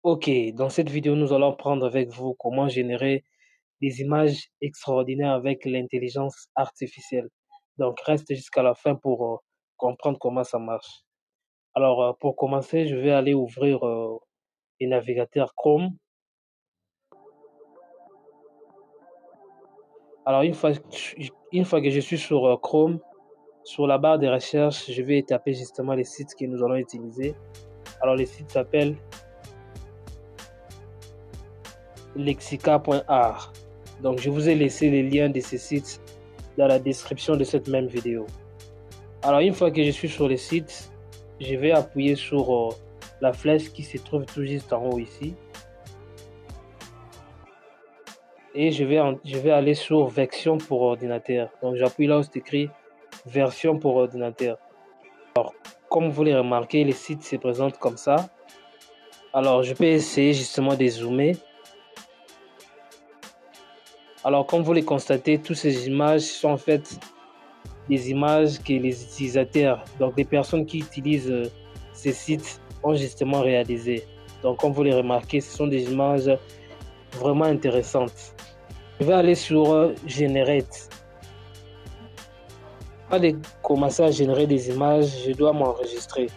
Ok, dans cette vidéo, nous allons prendre avec vous comment générer des images extraordinaires avec l'intelligence artificielle. Donc, reste jusqu'à la fin pour comprendre comment ça marche. Alors, pour commencer, je vais aller ouvrir le navigateur Chrome. Alors, une fois que je suis sur Chrome, sur la barre de recherche, je vais taper justement les sites que nous allons utiliser. Alors, le site s'appelle lexica.art. Donc, je vous ai laissé les liens de ces sites dans la description de cette même vidéo. Alors, une fois que je suis sur le site, je vais appuyer sur la flèche qui se trouve tout juste en haut ici. Et je vais aller sur version pour ordinateur. Donc, j'appuie là où c'est écrit version pour ordinateur. Alors, comme vous l'avez remarqué, le site se présente comme ça. Alors, je peux essayer justement de zoomer. Alors, comme vous le constatez, toutes ces images sont en fait des images que les utilisateurs, donc les personnes qui utilisent ces sites ont justement réalisées. Donc, comme vous le remarquez, ce sont des images vraiment intéressantes. Je vais aller sur Generate. Avant de commencer à générer des images, je dois m'enregistrer.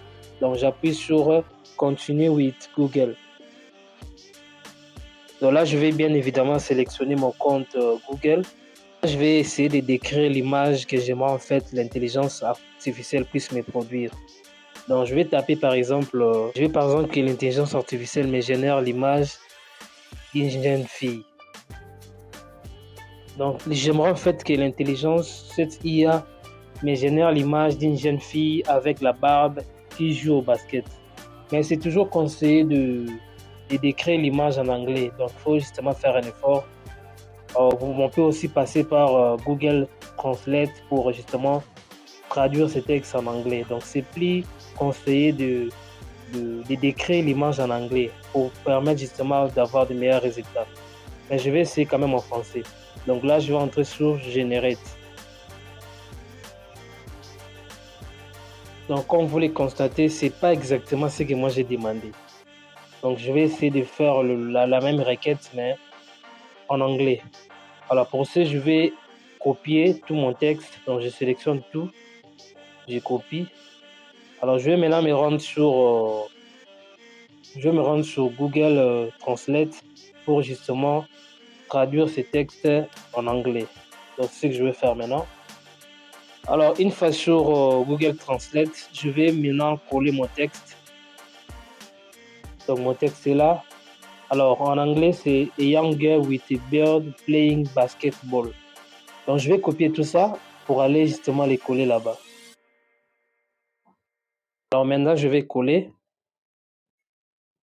Donc, j'appuie sur Continue with Google. Donc là, je vais bien évidemment sélectionner mon compte Google. Je vais essayer de décrire l'image que j'aimerais en fait l'intelligence artificielle puisse me produire. Donc je vais taper par exemple, que l'intelligence artificielle me génère l'image d'une jeune fille. Donc j'aimerais en fait que l'intelligence, cette IA, me génère l'image d'une jeune fille avec la barbe qui joue au basket. Mais c'est toujours conseillé de décrire l'image en anglais. Donc il faut justement faire un effort. On peut aussi passer par Google Translate pour justement traduire ces textes en anglais. Donc c'est plus conseillé de décrire l'image en anglais pour permettre justement d'avoir de meilleurs résultats. Mais je vais essayer quand même en français. Donc là, je vais entrer sur Generate. Donc comme vous le constatez, c'est pas exactement ce que moi j'ai demandé. Donc je vais essayer de faire la même requête mais en anglais. Alors pour ça, je vais copier tout mon texte. Donc je sélectionne tout, je copie. Alors je vais maintenant me rendre sur Google Translate pour justement traduire ces textes en anglais. Donc c'est ce que je vais faire maintenant. Alors une fois sur Google Translate, je vais maintenant coller mon texte. Donc mon texte est là. Alors en anglais c'est a young girl with a beard playing basketball. Donc je vais copier tout ça pour aller justement les coller là-bas. Alors maintenant je vais coller.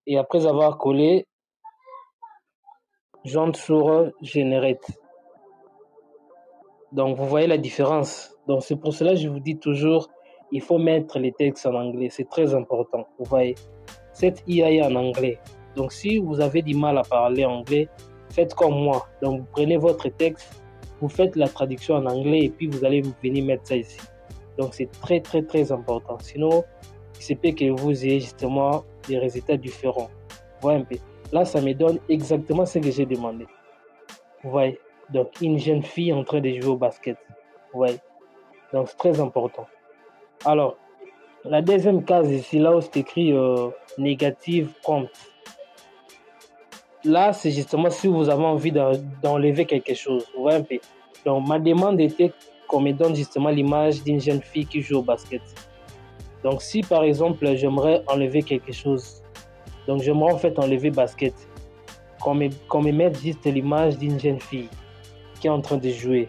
Et après avoir collé, j'entre sur Generate. Donc vous voyez la différence. Donc c'est pour cela que je vous dis toujours, il faut mettre les textes en anglais. C'est très important. Vous voyez, cette IA est en anglais. Donc si vous avez du mal à parler anglais, faites comme moi. Donc vous prenez votre texte, vous faites la traduction en anglais et puis vous allez venir mettre ça ici. Donc c'est très très très important. Sinon, il se peut que vous ayez justement des résultats différents. Vous voyez un peu. Là, ça me donne exactement ce que j'ai demandé. Vous voyez. Donc une jeune fille en train de jouer au basket. Vous voyez. Donc c'est très important. Alors, la deuxième case ici, là où c'est écrit négative prompt. Là, c'est justement si vous avez envie d'enlever quelque chose. Vous voyez un peu. Donc, ma demande était qu'on me donne justement l'image d'une jeune fille qui joue au basket. Donc, si par exemple, j'aimerais enlever quelque chose, donc j'aimerais en fait enlever basket, qu'on me mette juste l'image d'une jeune fille qui est en train de jouer.